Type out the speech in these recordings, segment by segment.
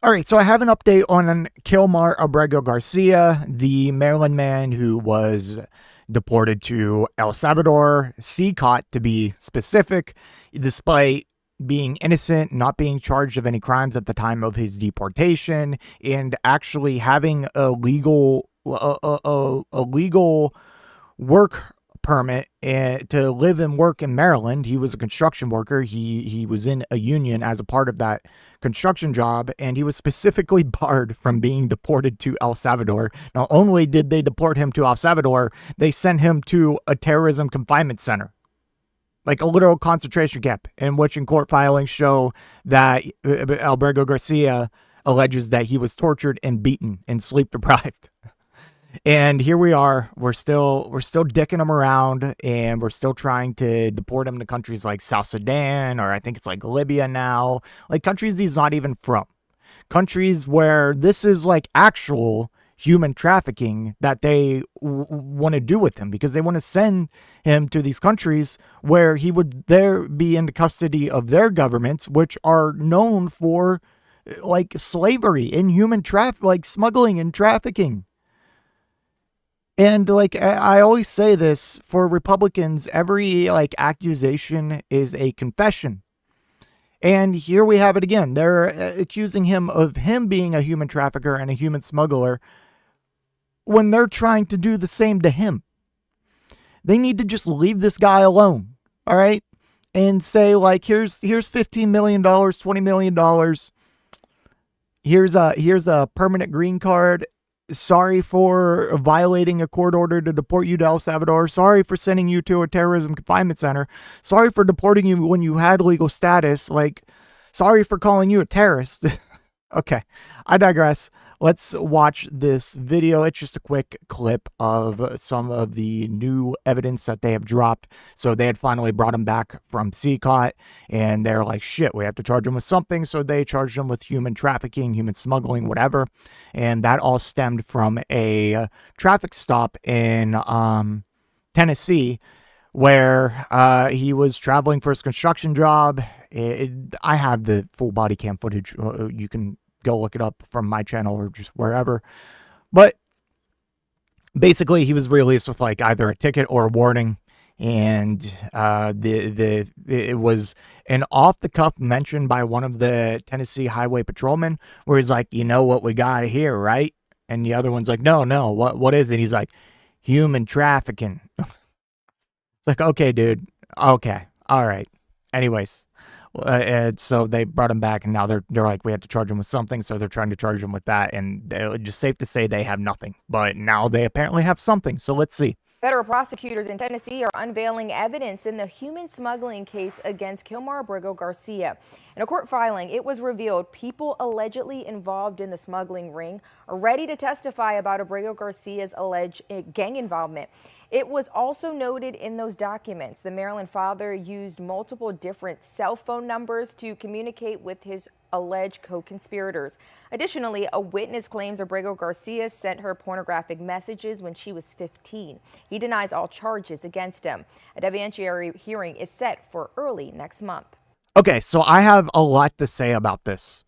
All right, so I have an update on Kilmar Abrego Garcia, the Maryland man who was deported to El Salvador, CCOT to be specific, despite being innocent, not being charged of any crimes at the time of his deportation, and actually having a legal work permit to live and work in Maryland. He was a construction worker. He was in a union as a part of that construction job, and he was specifically barred from being deported to El Salvador. Not only did they deport him to El Salvador, they sent him to a terrorism confinement center, like a literal concentration camp, in which in court filings show that Abrego Garcia alleges that he was tortured and beaten and sleep deprived. And here we are. We're still dicking him around, and we're still trying to deport him to countries like South Sudan, or I think it's like Libya now, like countries he's not even from, countries where this is like actual human trafficking that they want to do with him, because they want to send him to these countries where he would there be in the custody of their governments, which are known for like slavery and human like smuggling and trafficking. And like I always say this, for Republicans, every like accusation is a confession. And here we have it again. They're accusing him of being a human trafficker and a human smuggler when they're trying to do the same to him. They need to just leave this guy alone, all right? And say like, here's $15 million, $20 million. Here's a permanent green card. Sorry for violating a court order to deport you to El Salvador. Sorry for sending you to a terrorism confinement center. Sorry for deporting you when you had legal status. Like, sorry for calling you a terrorist. Okay, I digress. Let's watch this video. It's just a quick clip of some of the new evidence that they have dropped. So they had finally brought him back from CCOT, and they're like, shit, we have to charge him with something. So they charged him with human trafficking, human smuggling, whatever. And that all stemmed from a traffic stop in Tennessee, where he was traveling for his construction job. I have the full body cam footage. You can go look it up from my channel or just wherever. But basically, he was released with like either a ticket or a warning. And it was an off-the-cuff mention by one of the Tennessee highway patrolmen, where he's like, you know what we got here, right? And the other one's like, no, what is it? He's like, human trafficking. It's like, okay, dude. Okay. All right. Anyways, so they brought him back, and now they're like, we have to charge him with something. So they're trying to charge him with that. And it's just safe to say they have nothing. But now they apparently have something. So let's see. Federal prosecutors in Tennessee are unveiling evidence in the human smuggling case against Kilmar Abrego Garcia. In a court filing, it was revealed people allegedly involved in the smuggling ring are ready to testify about Abrego Garcia's alleged gang involvement. It was also noted in those documents the Maryland father used multiple different cell phone numbers to communicate with his alleged co-conspirators. Additionally, a witness claims Abrego Garcia sent her pornographic messages when she was 15. He denies all charges against him. A evidentiary hearing is set for early next month. Okay, so I have a lot to say about this.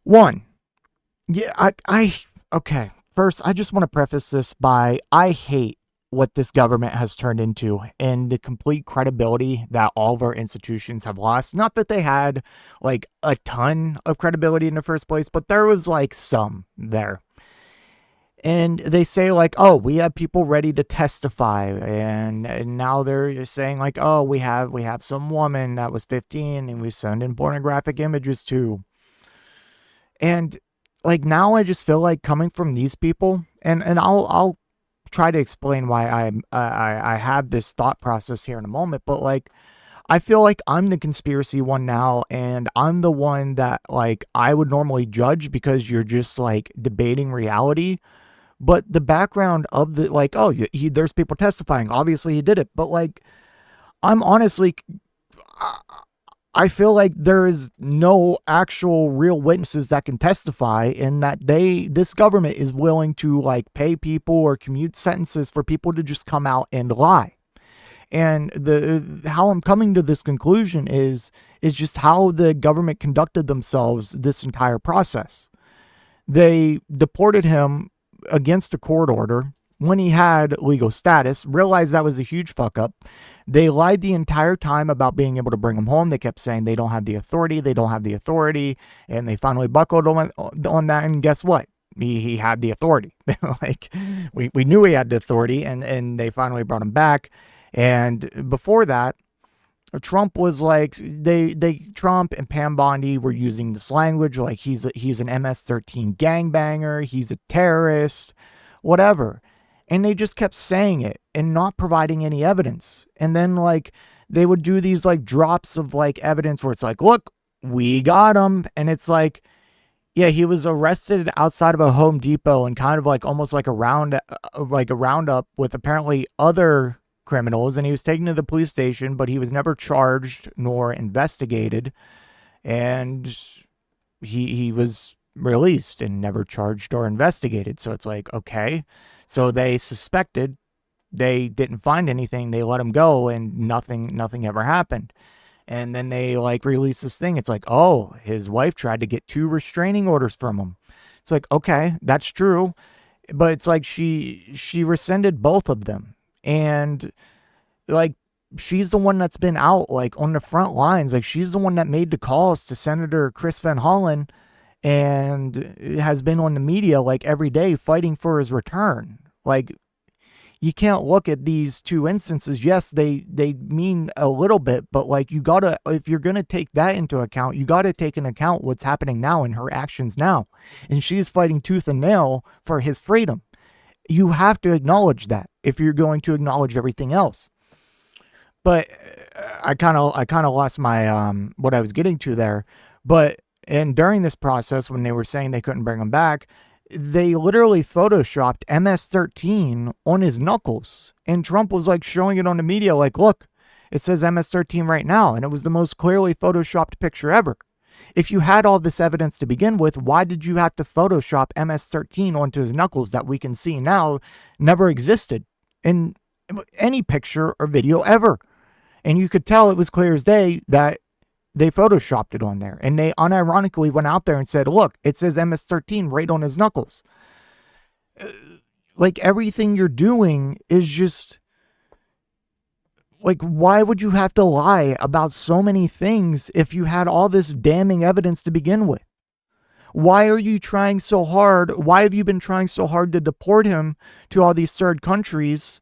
One, yeah, okay. First, I just want to preface this by I hate what this government has turned into and the complete credibility that all of our institutions have lost. Not that they had like a ton of credibility in the first place, but there was like some there. And they say like, oh, we have people ready to testify. And now they're just saying like, oh, we have some woman that was 15 and we send in pornographic images to. And like now I just feel like coming from these people, and I'll try to explain why I have this thought process here in a moment, but like I feel like I'm the conspiracy one now, and I'm the one that like I would normally judge because you're just like debating reality. But the background of the like, oh, there's people testifying, obviously he did it, but like I'm honestly I feel like there is no actual real witnesses that can testify, and that this government is willing to like pay people or commute sentences for people to just come out and lie. And the how I'm coming to this conclusion is just how the government conducted themselves this entire process. They deported him against a court order when he had legal status, realized that was a huge fuck up. They lied the entire time about being able to bring him home. They kept saying they don't have the authority, they don't have the authority, and they finally buckled on that, and guess what? He had the authority. Like, we knew he had the authority, and they finally brought him back. And before that, Trump was like, Trump and Pam Bondi were using this language like he's an MS-13 gangbanger, he's a terrorist, whatever. And they just kept saying it and not providing any evidence. And then like they would do these like drops of like evidence where it's like, look, we got him. And it's like, yeah, he was arrested outside of a Home Depot and kind of like almost like a roundup with apparently other criminals, and he was taken to the police station, but he was never charged nor investigated, and he was released and never charged or investigated. So it's like, okay, so they suspected, they didn't find anything, they let him go, and nothing ever happened. And then they like release this thing. It's like, oh, his wife tried to get 2 restraining orders from him. It's like, okay, that's true, but it's like she rescinded both of them. And like, she's the one that's been out like on the front lines. Like, she's the one that made the calls to Senator Chris Van Hollen and has been on the media like every day fighting for his return. Like, you can't look at these 2 instances. Yes, they mean a little bit, but like, you gotta, if you're gonna take that into account, you gotta take into account what's happening now and her actions now. And she's fighting tooth and nail for his freedom. You have to acknowledge that if you're going to acknowledge everything else. But I kind of lost my what I was getting to there. But and during this process, when they were saying they couldn't bring him back, they literally photoshopped MS-13 on his knuckles, and Trump was like showing it on the media, like, look, it says MS-13 right now, and it was the most clearly photoshopped picture ever. If you had all this evidence to begin with, why did you have to Photoshop MS-13 onto his knuckles that we can see now never existed in any picture or video ever? And you could tell it was clear as day that they Photoshopped it on there. And they unironically went out there and said, look, it says MS-13 right on his knuckles. Like, everything you're doing is just... like, why would you have to lie about so many things if you had all this damning evidence to begin with? Why are you trying so hard? Why have you been trying so hard to deport him to all these third countries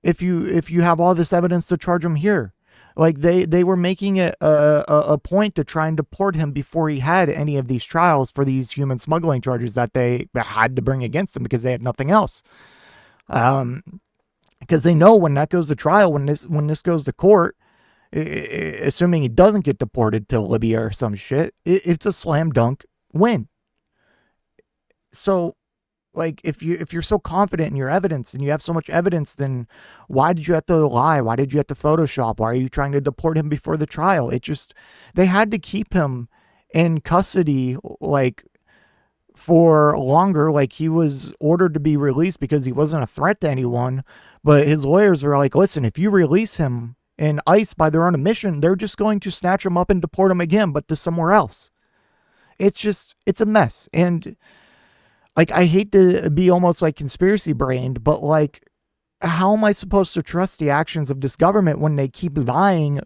if you have all this evidence to charge him here? Like, they were making it a point to try and deport him before he had any of these trials for these human smuggling charges that they had to bring against him because they had nothing else. Because they know when that goes to trial, when this goes to court, assuming he doesn't get deported to Libya or some shit, it's a slam dunk win. So, like, if you're so confident in your evidence and you have so much evidence, then why did you have to lie? Why did you have to Photoshop? Why are you trying to deport him before the trial? They had to keep him in custody, like, for longer. Like, he was ordered to be released because he wasn't a threat to anyone. But his lawyers were like, listen, if you release him, and ICE, by their own admission, they're just going to snatch him up and deport him again, but to somewhere else. It's a mess. And, like, I hate to be almost like conspiracy brained, but like, how am I supposed to trust the actions of this government when they keep lying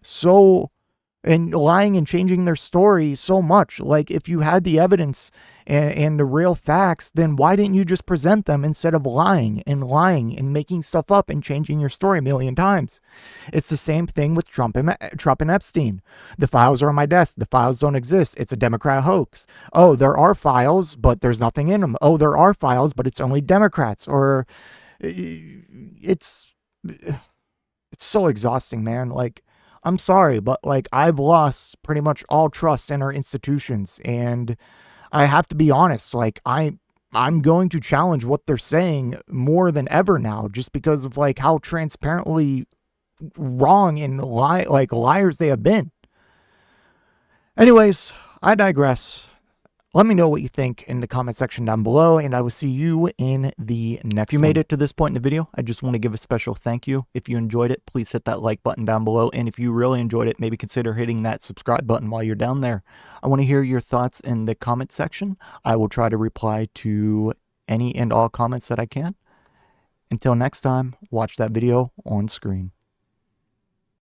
and changing their story so much? Like, if you had the evidence and the real facts, then why didn't you just present them instead of lying and making stuff up and changing your story a million times? It's the same thing with Trump and Epstein. The files are on my desk. The files don't exist. It's a Democrat hoax. Oh, there are files, but there's nothing in them. Oh, there are files, but it's only Democrats. Or it's so exhausting, man. Like, I'm sorry, but like, I've lost pretty much all trust in our institutions, and I have to be honest. Like, I'm going to challenge what they're saying more than ever now, just because of like how transparently wrong and liars they have been. Anyways, I digress. Let me know what you think in the comment section down below, and I will see you in the next one. If you made it to this point in the video, I just want to give a special thank you. If you enjoyed it, please hit that like button down below. And if you really enjoyed it, maybe consider hitting that subscribe button while you're down there. I want to hear your thoughts in the comment section. I will try to reply to any and all comments that I can. Until next time, watch that video on screen.